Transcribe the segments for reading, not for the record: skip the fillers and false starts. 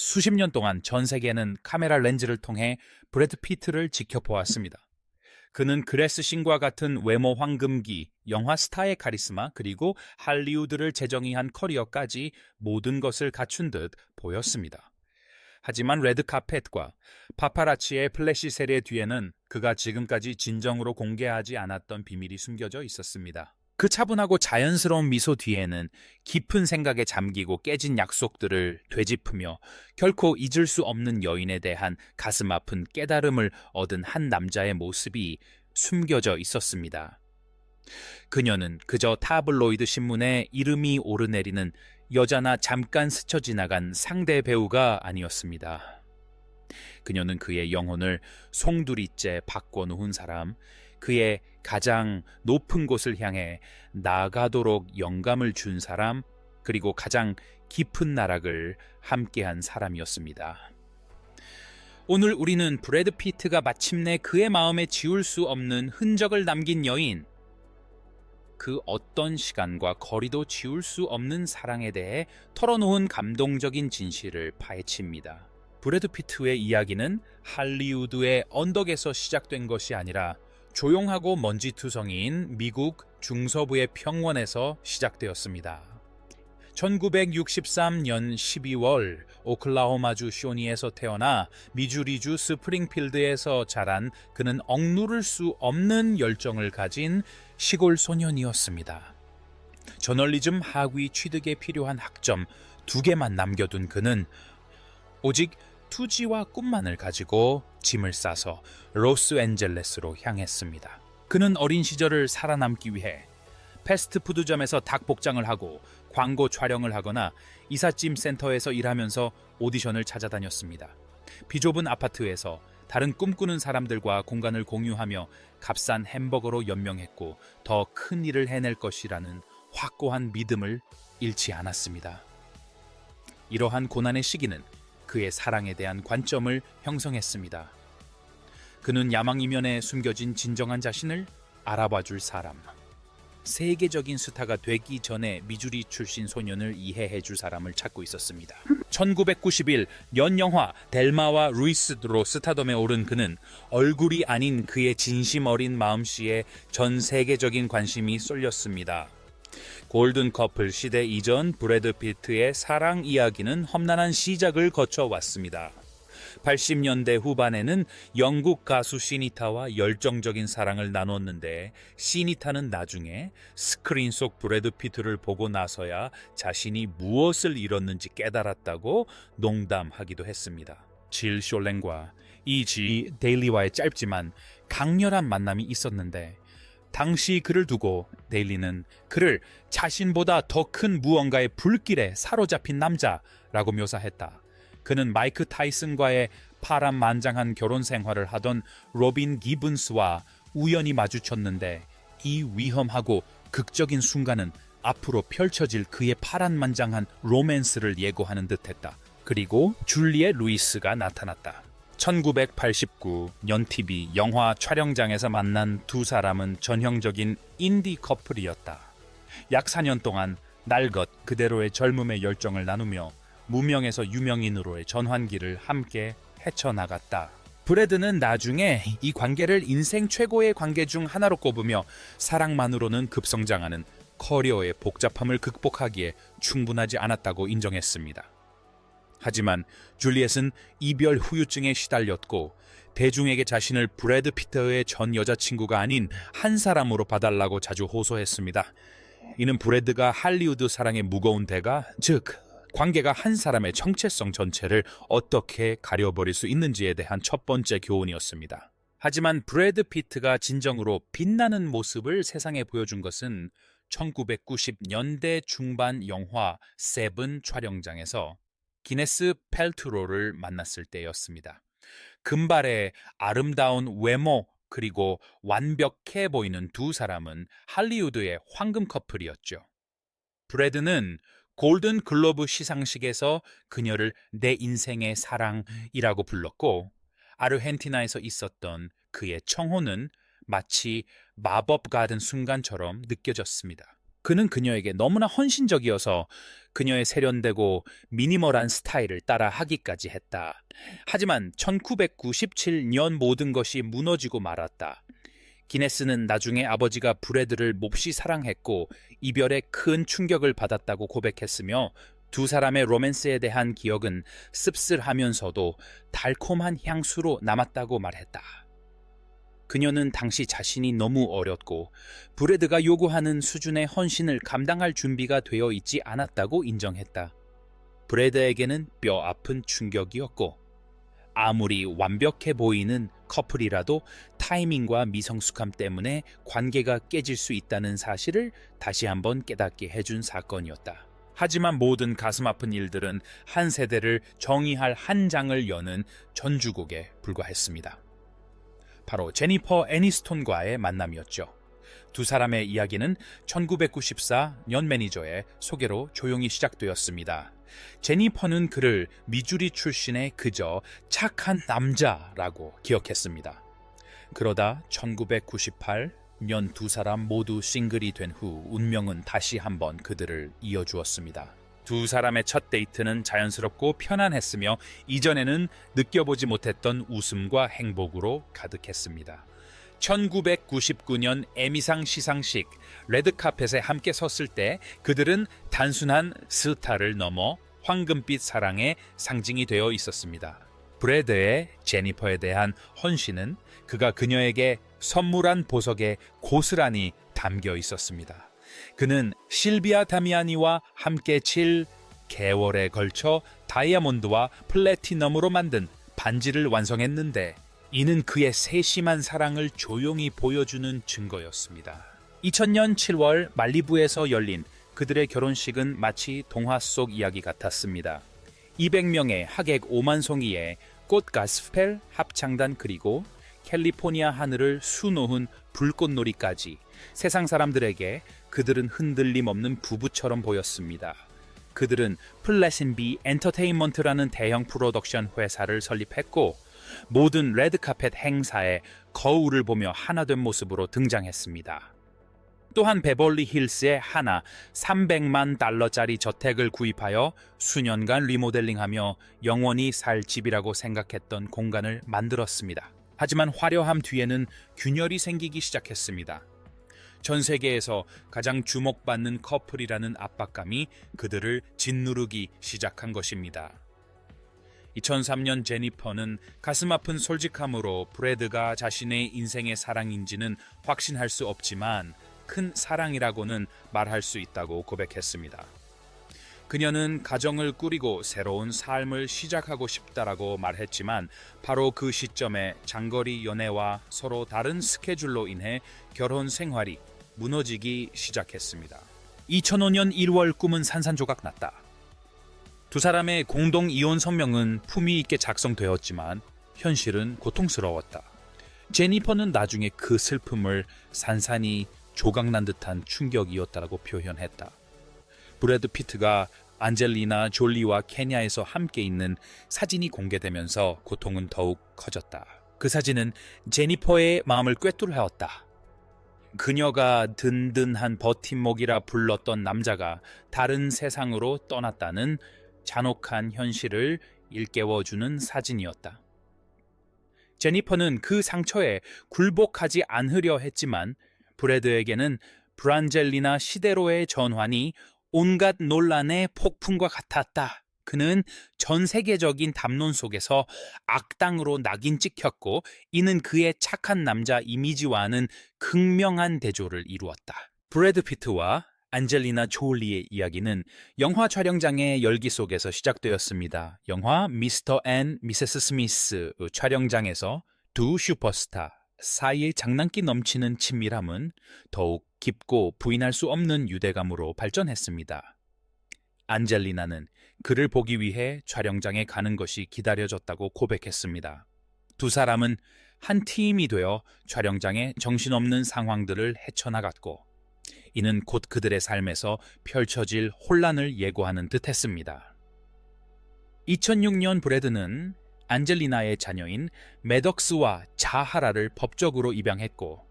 수십 년 동안 전 세계는 카메라 렌즈를 통해 브래드 피트를 지켜보았습니다. 그는 그레스 신과 같은 외모 황금기, 영화 스타의 카리스마, 그리고 할리우드를 재정의한 커리어까지 모든 것을 갖춘 듯 보였습니다. 하지만 레드카펫과 파파라치의 플래시 세례 뒤에는 그가 지금까지 진정으로 공개하지 않았던 비밀이 숨겨져 있었습니다. 그 차분하고 자연스러운 미소 뒤에는 깊은 생각에 잠기고 깨진 약속들을 되짚으며 결코 잊을 수 없는 여인에 대한 가슴 아픈 깨달음을 얻은 한 남자의 모습이 숨겨져 있었습니다. 그녀는 그저 타블로이드 신문에 이름이 오르내리는 여자나 잠깐 스쳐 지나간 상대 배우가 아니었습니다. 그녀는 그의 영혼을 송두리째 바꿔놓은 사람, 그의 가장 높은 곳을 향해 나가도록 영감을 준 사람, 그리고 가장 깊은 나락을 함께한 사람이었습니다. 오늘 우리는 브래드 피트가 마침내 그의 마음에 지울 수 없는 흔적을 남긴 여인, 그 어떤 시간과 거리도 지울 수 없는 사랑에 대해 털어놓은 감동적인 진실을 파헤칩니다. 브래드 피트의 이야기는 할리우드의 언덕에서 시작된 것이 아니라 조용하고 먼지투성이인 미국 중서부의 평원에서 시작되었습니다. 1963년 12월 오클라호마주 쇼니에서 태어나 미주리주 스프링필드에서 자란 그는 억누를 수 없는 열정을 가진 시골 소년이었습니다. 저널리즘 학위 취득에 필요한 학점 2개만 남겨둔 그는 오직 투지와 꿈만을 가지고 짐을 싸서 로스앤젤레스로 향했습니다. 그는 어린 시절을 살아남기 위해 패스트푸드점에서 닭 복장을 하고 광고 촬영을 하거나 이삿짐 센터에서 일하면서 오디션을 찾아다녔습니다. 비좁은 아파트에서 다른 꿈꾸는 사람들과 공간을 공유하며 값싼 햄버거로 연명했고 더 큰 일을 해낼 것이라는 확고한 믿음을 잃지 않았습니다. 이러한 고난의 시기는 그의 사랑에 대한 관점을 형성했습니다. 그는 야망 이면에 숨겨진 진정한 자신을 알아봐줄 사람, 세계적인 스타가 되기 전에 미주리 출신 소년을 이해해줄 사람을 찾고 있었습니다. 1991 연영화 델마와 루이스로 스타덤에 오른 그는 얼굴이 아닌 그의 진심 어린 마음씨에 전 세계적인 관심이 쏠렸습니다. 골든 커플 시대 이전 브래드 피트의 사랑 이야기는 험난한 시작을 거쳐왔습니다. 80년대 후반에는 영국 가수 시니타와 열정적인 사랑을 나눴는데 시니타는 나중에 스크린 속 브래드 피트를 보고 나서야 자신이 무엇을 잃었는지 깨달았다고 농담하기도 했습니다. 질 쇼랭과 E.G. 데일리와의 짧지만 강렬한 만남이 있었는데 당시 그를 두고 데일리는 그를 자신보다 더 큰 무언가의 불길에 사로잡힌 남자라고 묘사했다. 그는 마이크 타이슨과의 파란만장한 결혼 생활을 하던 로빈 기븐스와 우연히 마주쳤는데 이 위험하고 극적인 순간은 앞으로 펼쳐질 그의 파란만장한 로맨스를 예고하는 듯했다. 그리고 줄리엣 루이스가 나타났다. 1989 연TV 영화 촬영장에서 만난 두 사람은 전형적인 인디 커플이었다. 약 4년 동안 날 것 그대로의 젊음의 열정을 나누며 무명에서 유명인으로의 전환기를 함께 헤쳐나갔다. 브래드는 나중에 이 관계를 인생 최고의 관계 중 하나로 꼽으며 사랑만으로는 급성장하는 커리어의 복잡함을 극복하기에 충분하지 않았다고 인정했습니다. 하지만 줄리엣은 이별 후유증에 시달렸고 대중에게 자신을 브래드 피트의 전 여자친구가 아닌 한 사람으로 봐달라고 자주 호소했습니다. 이는 브래드가 할리우드 사랑의 무거운 대가, 즉 관계가 한 사람의 정체성 전체를 어떻게 가려버릴 수 있는지에 대한 첫 번째 교훈이었습니다. 하지만 브래드 피트가 진정으로 빛나는 모습을 세상에 보여준 것은 1990년대 중반 영화 세븐 촬영장에서 기네스 펠트로를 만났을 때였습니다. 금발의 아름다운 외모 그리고 완벽해 보이는 두 사람은 할리우드의 황금 커플이었죠. 브래드는 골든 글로브 시상식에서 그녀를 내 인생의 사랑이라고 불렀고 아르헨티나에서 있었던 그의 청혼은 마치 마법 같은 순간처럼 느껴졌습니다. 그는 그녀에게 너무나 헌신적이어서 그녀의 세련되고 미니멀한 스타일을 따라 하기까지 했다. 하지만 1997년 모든 것이 무너지고 말았다. 기네스는 나중에 아버지가 브래드를 몹시 사랑했고 이별에 큰 충격을 받았다고 고백했으며 두 사람의 로맨스에 대한 기억은 씁쓸하면서도 달콤한 향수로 남았다고 말했다. 그녀는 당시 자신이 너무 어렸고 브래드가 요구하는 수준의 헌신을 감당할 준비가 되어 있지 않았다고 인정했다. 브래드에게는 뼈 아픈 충격이었고 아무리 완벽해 보이는 커플이라도 타이밍과 미성숙함 때문에 관계가 깨질 수 있다는 사실을 다시 한번 깨닫게 해준 사건이었다. 하지만 모든 가슴 아픈 일들은 한 세대를 정의할 한 장을 여는 전주곡에 불과했습니다. 바로 제니퍼 애니스톤과의 만남이었죠. 두 사람의 이야기는 1994년 매니저의 소개로 조용히 시작되었습니다. 제니퍼는 그를 미주리 출신의 그저 착한 남자라고 기억했습니다. 그러다 1998년 두 사람 모두 싱글이 된 후 운명은 다시 한번 그들을 이어주었습니다. 두 사람의 첫 데이트는 자연스럽고 편안했으며 이전에는 느껴보지 못했던 웃음과 행복으로 가득했습니다. 1999년 에미상 시상식 레드카펫에 함께 섰을 때 그들은 단순한 스타를 넘어 황금빛 사랑의 상징이 되어 있었습니다. 브래드의 제니퍼에 대한 헌신은 그가 그녀에게 선물한 보석에 고스란히 담겨 있었습니다. 그는 실비아 다미아니와 함께 7개월에 걸쳐 다이아몬드와 플래티넘으로 만든 반지를 완성했는데 이는 그의 세심한 사랑을 조용히 보여주는 증거였습니다. 2000년 7월 말리부에서 열린 그들의 결혼식은 마치 동화 속 이야기 같았습니다. 200명의 하객 5만 송이의 꽃 가스펠 합창단 그리고 캘리포니아 하늘을 수놓은 불꽃놀이까지 세상 사람들에게 그들은 흔들림 없는 부부처럼 보였습니다. 그들은 플래신비 엔터테인먼트라는 대형 프로덕션 회사를 설립했고 모든 레드카펫 행사에 거울을 보며 하나 된 모습으로 등장했습니다. 또한 베벌리 힐스에 하나 300만 달러짜리 저택을 구입하여 수년간 리모델링하며 영원히 살 집이라고 생각했던 공간을 만들었습니다. 하지만 화려함 뒤에는 균열이 생기기 시작했습니다. 전 세계에서 가장 주목받는 커플이라는 압박감이 그들을 짓누르기 시작한 것입니다. 2003년 제니퍼는 가슴 아픈 솔직함으로 브래드가 자신의 인생의 사랑인지는 확신할 수 없지만 큰 사랑이라고는 말할 수 있다고 고백했습니다. 그녀는 가정을 꾸리고 새로운 삶을 시작하고 싶다라고 말했지만 바로 그 시점에 장거리 연애와 서로 다른 스케줄로 인해 결혼 생활이 무너지기 시작했습니다. 2005년 1월 꿈은 산산조각 났다. 두 사람의 공동 이혼 성명은 품위 있게 작성되었지만 현실은 고통스러웠다. 제니퍼는 나중에 그 슬픔을 산산이 조각난 듯한 충격이었다라고 표현했다. 브래드 피트가 안젤리나 졸리와 케냐에서 함께 있는 사진이 공개되면서 고통은 더욱 커졌다. 그 사진은 제니퍼의 마음을 꿰뚫어왔다. 그녀가 든든한 버팀목이라 불렀던 남자가 다른 세상으로 떠났다는 잔혹한 현실을 일깨워주는 사진이었다. 제니퍼는 그 상처에 굴복하지 않으려 했지만 브래드에게는 브란젤리나 시대로의 전환이 온갖 논란의 폭풍과 같았다. 그는 전 세계적인 담론 속에서 악당으로 낙인 찍혔고 이는 그의 착한 남자 이미지와는 극명한 대조를 이루었다. 브래드 피트와 안젤리나 졸리의 이야기는 영화 촬영장의 열기 속에서 시작되었습니다. 영화 미스터 앤 미세스 스미스 촬영장에서 두 슈퍼스타 사이의 장난기 넘치는 친밀함은 더욱 깊고 부인할 수 없는 유대감으로 발전했습니다. 안젤리나는 그를 보기 위해 촬영장에 가는 것이 기다려졌다고 고백했습니다. 두 사람은 한 팀이 되어 촬영장의 정신없는 상황들을 헤쳐나갔고 이는 곧 그들의 삶에서 펼쳐질 혼란을 예고하는 듯했습니다. 2006년 브래드는 안젤리나의 자녀인 매덕스와 자하라를 법적으로 입양했고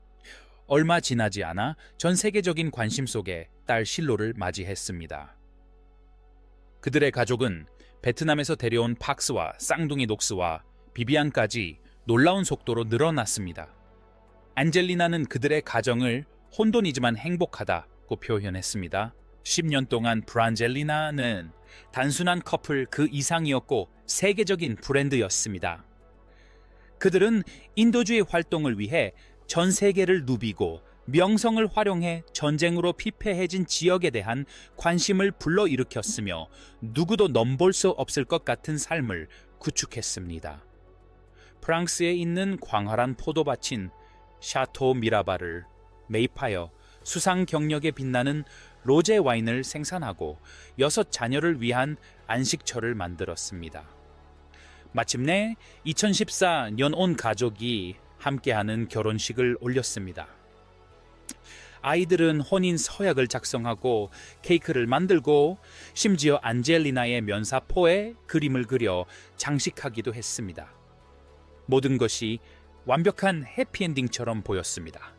얼마 지나지 않아 전 세계적인 관심 속에 딸 실로를 맞이했습니다. 그들의 가족은 베트남에서 데려온 팍스와 쌍둥이 녹스와 비비안까지 놀라운 속도로 늘어났습니다. 안젤리나는 그들의 가정을 혼돈이지만 행복하다고 표현했습니다. 10년 동안 브란젤리나는 단순한 커플 그 이상이었고 세계적인 브랜드였습니다. 그들은 인도주의 활동을 위해 전 세계를 누비고 명성을 활용해 전쟁으로 피폐해진 지역에 대한 관심을 불러일으켰으며 누구도 넘볼 수 없을 것 같은 삶을 구축했습니다. 프랑스에 있는 광활한 포도밭인 샤토 미라바를 매입하여 수상 경력에 빛나는 로제 와인을 생산하고 6 자녀를 위한 안식처를 만들었습니다. 마침내 2014년 온 가족이 함께하는 결혼식을 올렸습니다. 아이들은 혼인 서약을 작성하고 케이크를 만들고 심지어 안젤리나의 면사포에 그림을 그려 장식하기도 했습니다. 모든 것이 완벽한 해피엔딩처럼 보였습니다.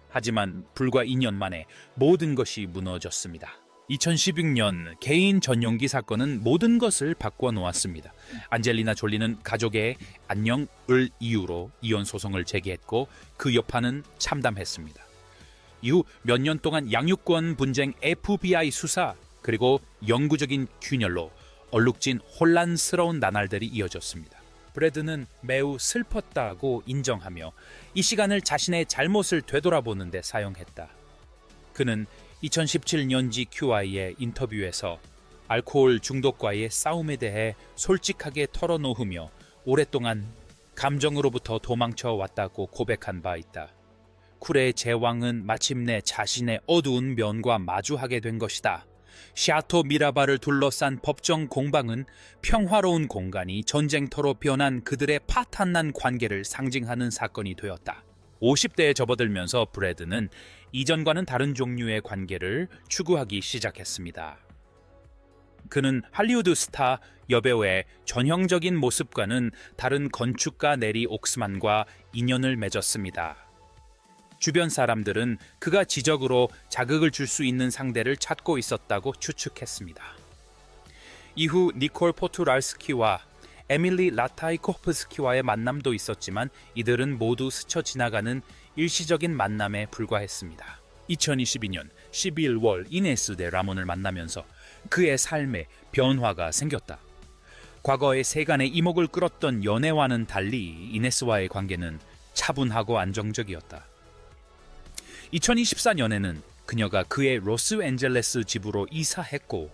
하지만 불과 2년 만에 모든 것이 무너졌습니다. 2016년 개인 전용기 사건은 모든 것을 바꿔 놓았습니다. 안젤리나 졸리는 가족의 안녕을 이유로 이혼 소송을 제기했고 그 여파는 참담했습니다. 이후 몇 년 동안 양육권 분쟁 FBI 수사 그리고 영구적인 균열로 얼룩진 혼란스러운 나날들이 이어졌습니다. 브래드는 매우 슬펐다고 인정하며 이 시간을 자신의 잘못을 되돌아보는 데 사용했다. 그는 2017년지 QI의 인터뷰에서 알코올 중독과의 싸움에 대해 솔직하게 털어놓으며 오랫동안 감정으로부터 도망쳐 왔다고 고백한 바 있다. 쿨의 제왕은 마침내 자신의 어두운 면과 마주하게 된 것이다. 샤토 미라바를 둘러싼 법정 공방은 평화로운 공간이 전쟁터로 변한 그들의 파탄난 관계를 상징하는 사건이 되었다. 50대에 접어들면서 브래드는 이전과는 다른 종류의 관계를 추구하기 시작했습니다. 그는 할리우드 스타 여배우의 전형적인 모습과는 다른 건축가 내리 옥스만과 인연을 맺었습니다. 주변 사람들은 그가 지적으로 자극을 줄 수 있는 상대를 찾고 있었다고 추측했습니다. 이후 니콜 포투랄스키와 에밀리 라타이코프스키와의 만남도 있었지만 이들은 모두 스쳐 지나가는 일시적인 만남에 불과했습니다. 2022년 12월 이네스 대 라몬을 만나면서 그의 삶에 변화가 생겼다. 과거의 세간의 이목을 끌었던 연애와는 달리 이네스와의 관계는 차분하고 안정적이었다. 2024년에는 그녀가 그의 로스앤젤레스 집으로 이사했고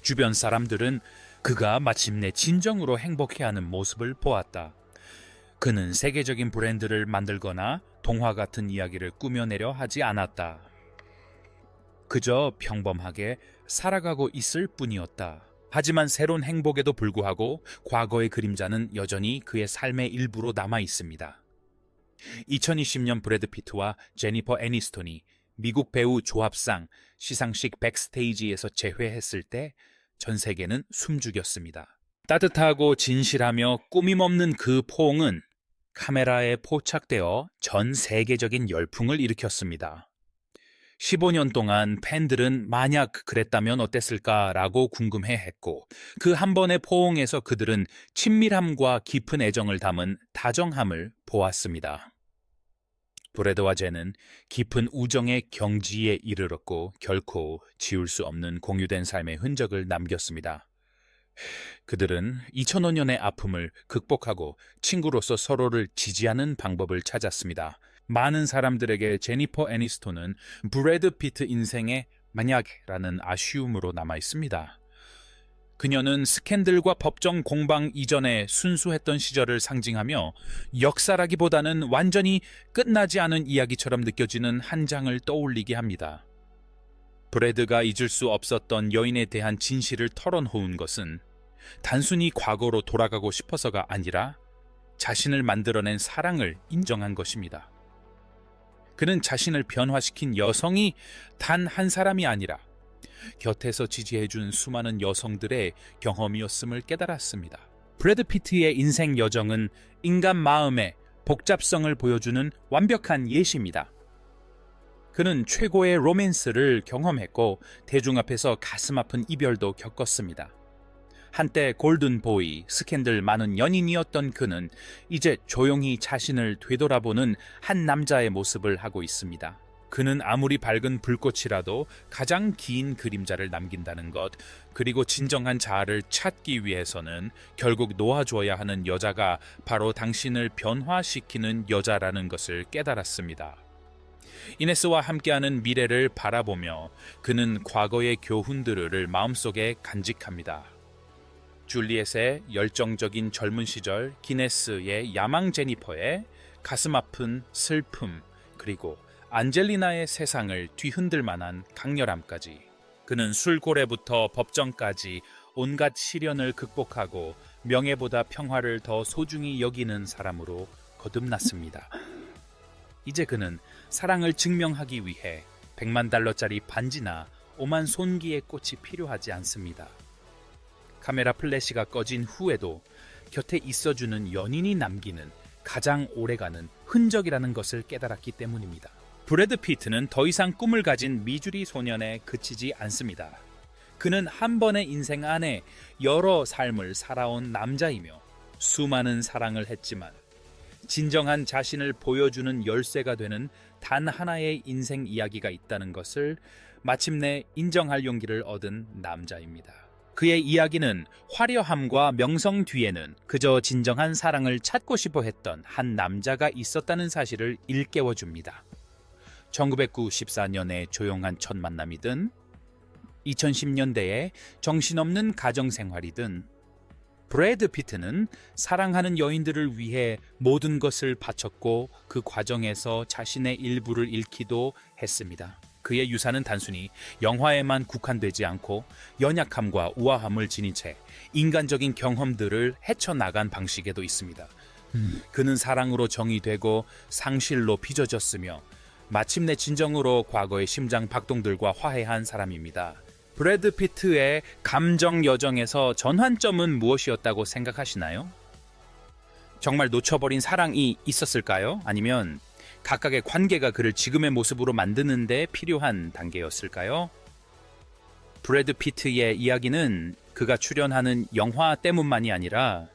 주변 사람들은 그가 마침내 진정으로 행복해하는 모습을 보았다. 그는 세계적인 브랜드를 만들거나 동화 같은 이야기를 꾸며내려 하지 않았다. 그저 평범하게 살아가고 있을 뿐이었다. 하지만 새로운 행복에도 불구하고 과거의 그림자는 여전히 그의 삶의 일부로 남아 있습니다. 2020년 브래드 피트와 제니퍼 애니스톤이 미국 배우 조합상 시상식 백스테이지에서 재회했을 때 전 세계는 숨죽였습니다. 따뜻하고 진실하며 꾸밈없는 그 포옹은 카메라에 포착되어 전 세계적인 열풍을 일으켰습니다. 15년 동안 팬들은 만약 그랬다면 어땠을까라고 궁금해했고 그 한 번의 포옹에서 그들은 친밀함과 깊은 애정을 담은 다정함을 보았습니다. 브래드와 제는 깊은 우정의 경지에 이르렀고 결코 지울 수 없는 공유된 삶의 흔적을 남겼습니다. 그들은 2005년의 아픔을 극복하고 친구로서 서로를 지지하는 방법을 찾았습니다. 많은 사람들에게 제니퍼 애니스톤은 브래드 피트 인생의 만약이라는 아쉬움으로 남아 있습니다. 그녀는 스캔들과 법정 공방 이전에 순수했던 시절을 상징하며 역사라기보다는 완전히 끝나지 않은 이야기처럼 느껴지는 한 장을 떠올리게 합니다. 브래드가 잊을 수 없었던 여인에 대한 진실을 털어놓은 것은 단순히 과거로 돌아가고 싶어서가 아니라 자신을 만들어낸 사랑을 인정한 것입니다. 그는 자신을 변화시킨 여성이 단 한 사람이 아니라 곁에서 지지해준 수많은 여성들의 경험이었음을 깨달았습니다. 브래드 피트의 인생 여정은 인간 마음의 복잡성을 보여주는 완벽한 예시입니다. 그는 최고의 로맨스를 경험했고 대중 앞에서 가슴 아픈 이별도 겪었습니다. 한때 골든보이, 스캔들 많은 연인이었던 그는 이제 조용히 자신을 되돌아보는 한 남자의 모습을 하고 있습니다. 그는 아무리 밝은 불꽃이라도 가장 긴 그림자를 남긴다는 것, 그리고 진정한 자아를 찾기 위해서는 결국 놓아줘야 하는 여자가 바로 당신을 변화시키는 여자라는 것을 깨달았습니다. 이네스와 함께하는 미래를 바라보며 그는 과거의 교훈들을 마음속에 간직합니다. 줄리엣의 열정적인 젊은 시절, 기네스의 야망 제니퍼의 가슴 아픈 슬픔, 그리고 안젤리나의 세상을 뒤흔들 만한 강렬함까지. 그는 술고래부터 법정까지 온갖 시련을 극복하고 명예보다 평화를 더 소중히 여기는 사람으로 거듭났습니다. 이제 그는 사랑을 증명하기 위해 100만 달러짜리 반지나 5만 손기의 꽃이 필요하지 않습니다. 카메라 플래시가 꺼진 후에도 곁에 있어주는 연인이 남기는 가장 오래가는 흔적이라는 것을 깨달았기 때문입니다. 브래드 피트는 더 이상 꿈을 가진 미주리 소년에 그치지 않습니다. 그는 한 번의 인생 안에 여러 삶을 살아온 남자이며 수많은 사랑을 했지만 진정한 자신을 보여주는 열쇠가 되는 단 하나의 인생 이야기가 있다는 것을 마침내 인정할 용기를 얻은 남자입니다. 그의 이야기는 화려함과 명성 뒤에는 그저 진정한 사랑을 찾고 싶어 했던 한 남자가 있었다는 사실을 일깨워줍니다. 1994년의 조용한 첫 만남이든 2010년대의 정신없는 가정생활이든 브래드 피트는 사랑하는 여인들을 위해 모든 것을 바쳤고 그 과정에서 자신의 일부를 잃기도 했습니다. 그의 유산은 단순히 영화에만 국한되지 않고 연약함과 우아함을 지닌 채 인간적인 경험들을 헤쳐나간 방식에도 있습니다. 그는 사랑으로 정의되고 상실로 빚어졌으며 마침내 진정으로 과거의 심장 박동들과 화해한 사람입니다. 브래드 피트의 감정 여정에서 전환점은 무엇이었다고 생각하시나요? 정말 놓쳐버린 사랑이 있었을까요? 아니면 각각의 관계가 그를 지금의 모습으로 만드는 데 필요한 단계였을까요? 브래드 피트의 이야기는 그가 출연하는 영화 때문만이 아니라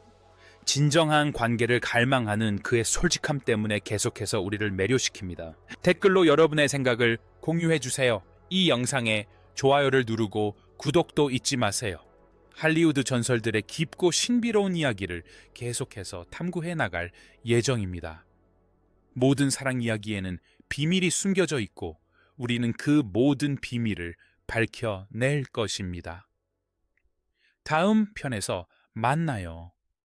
진정한 관계를 갈망하는 그의 솔직함 때문에 계속해서 우리를 매료시킵니다. 댓글로 여러분의 생각을 공유해주세요. 이 영상에 좋아요를 누르고 구독도 잊지 마세요. 할리우드 전설들의 깊고 신비로운 이야기를 계속해서 탐구해 나갈 예정입니다. 모든 사랑 이야기에는 비밀이 숨겨져 있고 우리는 그 모든 비밀을 밝혀낼 것입니다. 다음 편에서 만나요.